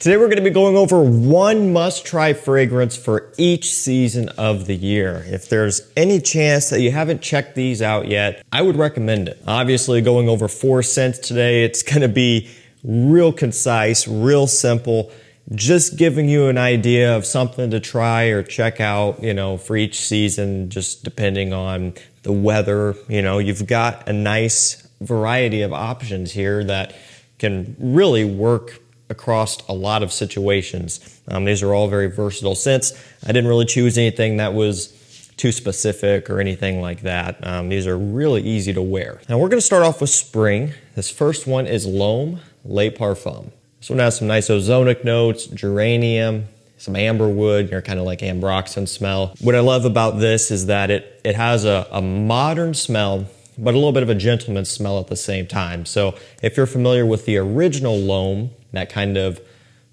Today we're going to be going over one must-try fragrance for each season of the year. If there's any chance that you haven't checked these out yet, I would recommend it. Obviously, going over 4 scents today, it's going to be real concise, real simple, just giving you an idea of something to try or check out, for each season, just depending on the weather. You've got a nice variety of options here that can really work across a lot of situations. These are all very versatile scents. I didn't really choose anything that was too specific or anything like that. These are really easy to wear. Now we're going to start off with spring. This first one is L'Homme Le Parfum. This one has some nice ozonic notes, geranium, some amberwood, kind of like ambroxan smell. What I love about this is that it has a modern smell, but a little bit of a gentleman's smell at the same time. So if you're familiar with the original L'Homme, that kind of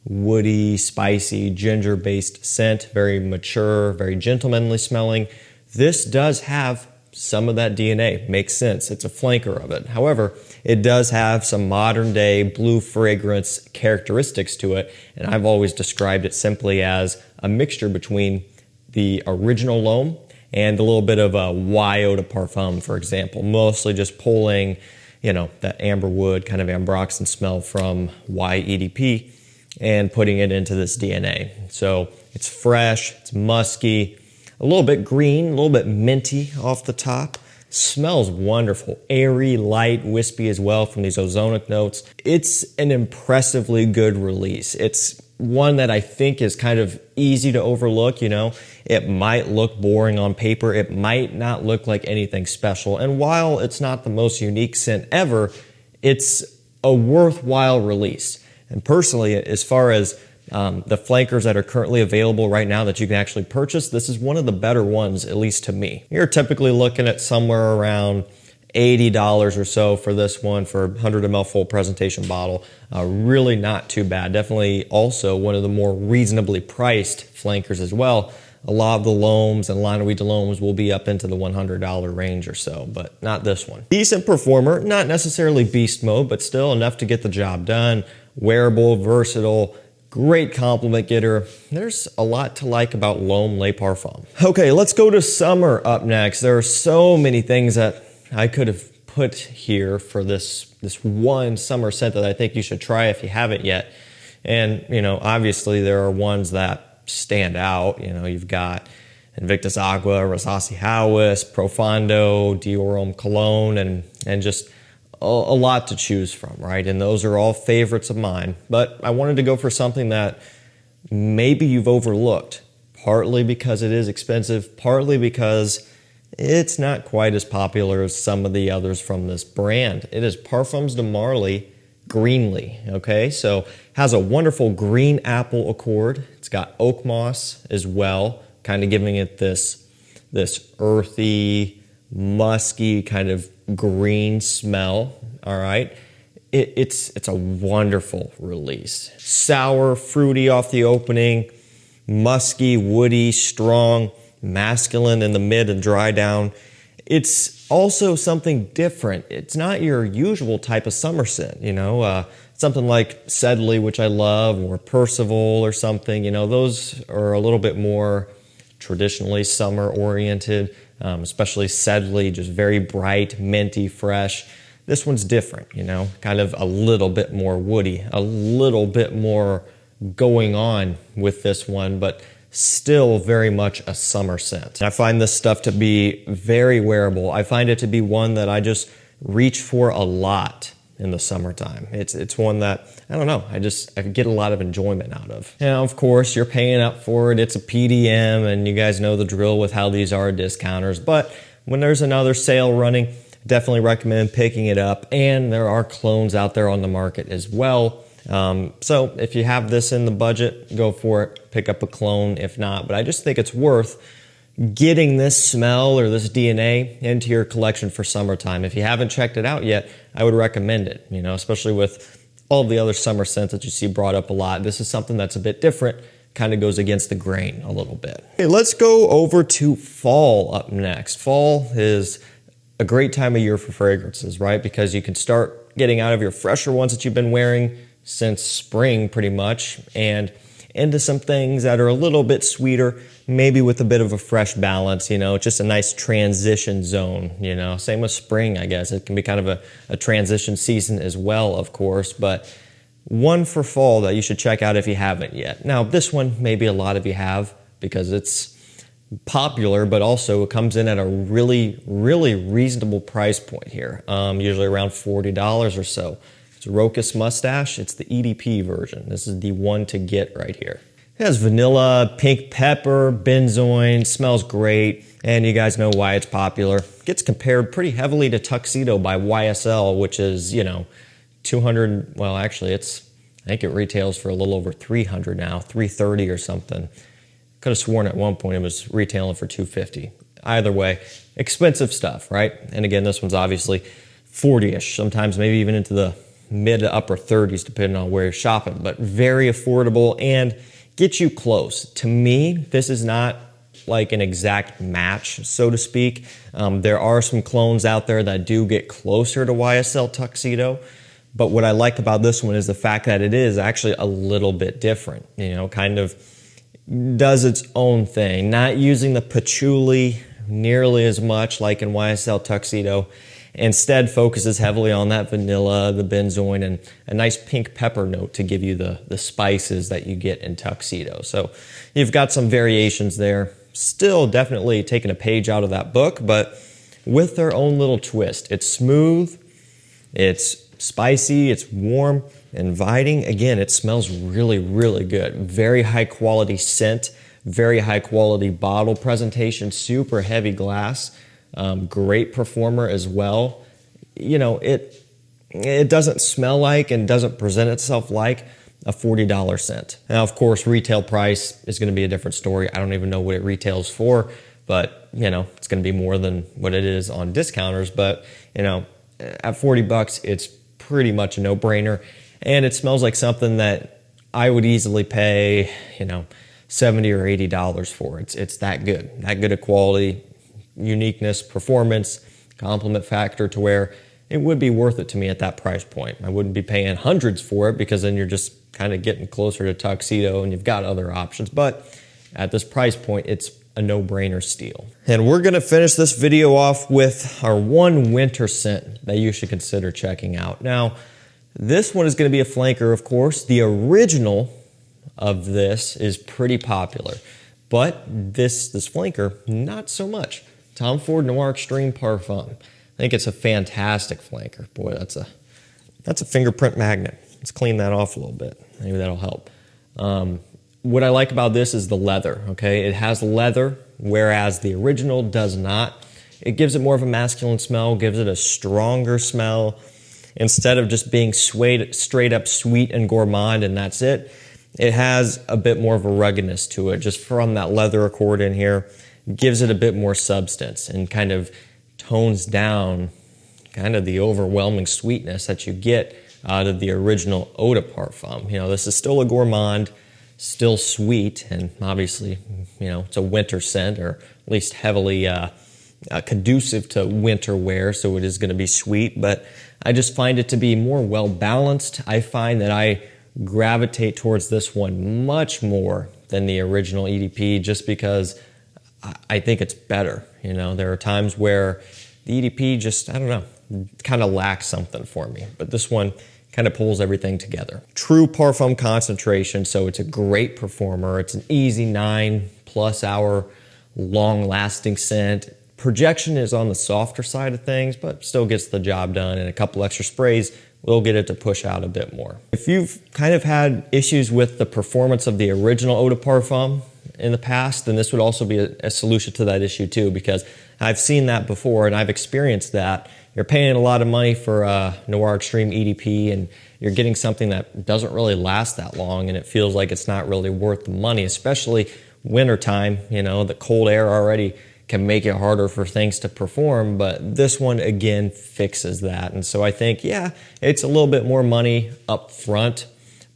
woody, spicy, ginger-based scent, very mature, very gentlemanly smelling, this does have some of that DNA. Makes sense. It's a flanker of it. However, it does have some modern-day blue fragrance characteristics to it, and I've always described it simply as a mixture between the original L'Homme and a little bit of a Y eau de parfum, for example, mostly just pulling that amberwood kind of ambroxan smell from YEDP and putting it into this DNA. So it's fresh, it's musky, a little bit green, a little bit minty off the top. Smells wonderful, airy, light, wispy as well from these ozonic notes. It's an impressively good release. It's one that I think is kind of easy to overlook. It might look boring on paper. It might not look like anything special. And while it's not the most unique scent ever, it's a worthwhile release. And personally, as far as the flankers that are currently available right now that you can actually purchase, this is one of the better ones, at least to me. You're typically looking at somewhere around $80 or so for this one for 100 ml full presentation bottle. Really not too bad. Definitely also one of the more reasonably priced flankers as well. A lot of the L'Hommes and Line de L'Hommes will be up into the $100 range or so, but not this one. Decent performer, not necessarily beast mode, but still enough to get the job done. Wearable, versatile, great compliment getter. There's a lot to like about L'Homme Le Parfum. Okay, let's go to summer up next. There are so many things that I could have put here for this one summer scent that I think you should try if you haven't yet. And, obviously there are ones that stand out. You've got Invictus Aqua, Rosassi Howis, Profondo, Dior Homme Cologne, and just a lot to choose from, right? And those are all favorites of mine. But I wanted to go for something that maybe you've overlooked, partly because it is expensive, partly because it's not quite as popular as some of the others from this brand. It is Parfums de Marly Greenly, okay? So has a wonderful green apple accord. It's got oak moss as well, kind of giving it this earthy, musky kind of green smell, all right? It's a wonderful release. Sour, fruity off the opening, musky, woody, strong, masculine in the mid and dry down. It's also something different. It's not your usual type of summer scent, something like Sedley, which I love, or Percival or something. Those are a little bit more traditionally summer oriented, especially Sedley, just very bright, minty, fresh. This one's different, kind of a little bit more woody, a little bit more going on with this one, but still very much a summer scent. I find this stuff to be very wearable. I find it to be one that I just reach for a lot in the summertime. It's one that, I don't know, I get a lot of enjoyment out of. Now, of course, you're paying up for it. It's a PDM, and you guys know the drill with how these are discounters. But when there's another sale running, definitely recommend picking it up. And there are clones out there on the market as well. So if you have this in the budget, go for it. Pick up a clone if not. But I just think it's worth getting this smell or this DNA into your collection for summertime. If you haven't checked it out yet, I would recommend it, especially with all the other summer scents that you see brought up a lot. This is something that's a bit different, kind of goes against the grain a little bit. Okay, let's go over to fall up next. Fall is a great time of year for fragrances, right? Because you can start getting out of your fresher ones that you've been wearing, since spring pretty much, and into some things that are a little bit sweeter, maybe with a bit of a fresh balance, you know, just a nice transition zone, you know. Same with spring, I guess. It can be kind of a transition season as well, of course, but one for fall that you should check out if you haven't yet. Now, this one, maybe a lot of you have because it's popular, but also it comes in at a really, really reasonable price point here, usually around $40 or so. It's Rocus Mustache. It's the EDP version. This is the one to get right here. It has vanilla, pink pepper, benzoin, smells great, and you guys know why it's popular. It gets compared pretty heavily to Tuxedo by YSL, which is, you know, 200, well, actually, I think it retails for a little over 300 now, 330 or something. Could have sworn at one point it was retailing for 250. Either way, expensive stuff, right? And again, this one's obviously 40-ish, sometimes maybe even into the mid to upper 30s, depending on where you're shopping, but very affordable and gets you close. To me, this is not like an exact match, so to speak. There are some clones out there that do get closer to YSL Tuxedo, but what I like about this one is the fact that it is actually a little bit different, you know, kind of does its own thing, not using the patchouli nearly as much like in YSL Tuxedo. Instead focuses heavily on that vanilla, the benzoin, and a nice pink pepper note to give you the spices that you get in Tuxedo. So you've got some variations there. Still definitely taking a page out of that book, but with their own little twist. It's smooth, it's spicy, it's warm, inviting. Again, it smells really, really good. Very high quality scent, very high quality bottle presentation, super heavy glass. Great performer as well. You know, it doesn't smell like and doesn't present itself like a $40 scent. Now, of course, retail price is going to be a different story. I don't even know what it retails for, but, you know, it's going to be more than what it is on discounters. But, you know, at 40 bucks, it's pretty much a no-brainer. And it smells like something that I would easily pay, you know, $70 or $80 for. It's that good a quality, uniqueness, performance, compliment factor to where it would be worth it to me at that price point. I wouldn't be paying hundreds for it because then you're just kind of getting closer to Tuxedo and you've got other options. But at this price point, it's a no-brainer steal. And we're gonna finish this video off with our one winter scent that you should consider checking out. Now, this one is gonna be a flanker, of course. The original of this is pretty popular, but this flanker, not so much. Tom Ford Noir Extreme Parfum. I think it's a fantastic flanker. Boy, that's a fingerprint magnet. Let's clean that off a little bit. Maybe that'll help. What I like about this is the leather, okay? It has leather, whereas the original does not. It gives it more of a masculine smell, gives it a stronger smell. Instead of just being straight up sweet and gourmand and that's it, it has a bit more of a ruggedness to it, just from that leather accord in here. Gives it a bit more substance and kind of tones down kind of the overwhelming sweetness that you get out of the original Eau de Parfum. You know, this is still a gourmand, still sweet, and obviously, you know, it's a winter scent, or at least heavily conducive to winter wear, so it is going to be sweet, but I just find it to be more well-balanced. I find that I gravitate towards this one much more than the original EDP just because I think it's better. You know, there are times where the EDP just, I don't know, kind of lacks something for me. But this one kind of pulls everything together. True parfum concentration, so it's a great performer. It's an easy 9+ hour long-lasting scent. Projection is on the softer side of things, but still gets the job done, and a couple extra sprays will get it to push out a bit more. If you've kind of had issues with the performance of the original Eau de Parfum in the past, then this would also be a solution to that issue too, because I've seen that before and I've experienced that. You're paying a lot of money for a Noir Extreme EDP and you're getting something that doesn't really last that long, and it feels like it's not really worth the money, especially wintertime. You know, the cold air already can make it harder for things to perform, but this one again fixes that. And so I think, yeah, it's a little bit more money up front,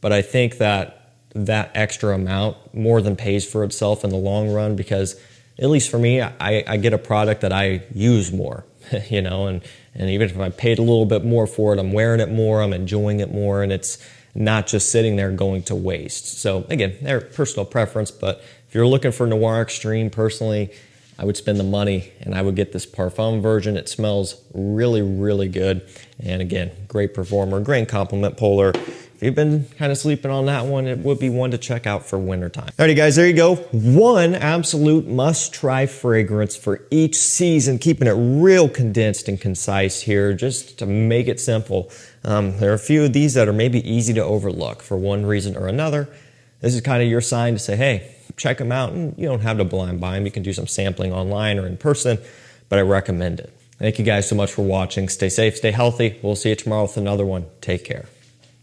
but I think that extra amount more than pays for itself in the long run, because at least for me, I get a product that I use more, you know, and even if I paid a little bit more for it, I'm wearing it more, I'm enjoying it more, and it's not just sitting there going to waste. So again, their personal preference, but if you're looking for Noir Extreme, personally, I would spend the money and I would get this Parfum version. It smells really, really good. And again, great performer, great compliment puller. If you've been kind of sleeping on that one, it would be one to check out for wintertime. Alrighty guys, there you go. One absolute must-try fragrance for each season, keeping it real condensed and concise here, just to make it simple. There are a few of these that are maybe easy to overlook for one reason or another. This is kind of your sign to say, hey, check them out, and you don't have to blind buy them. You can do some sampling online or in person, but I recommend it. Thank you guys so much for watching. Stay safe, stay healthy. We'll see you tomorrow with another one. Take care.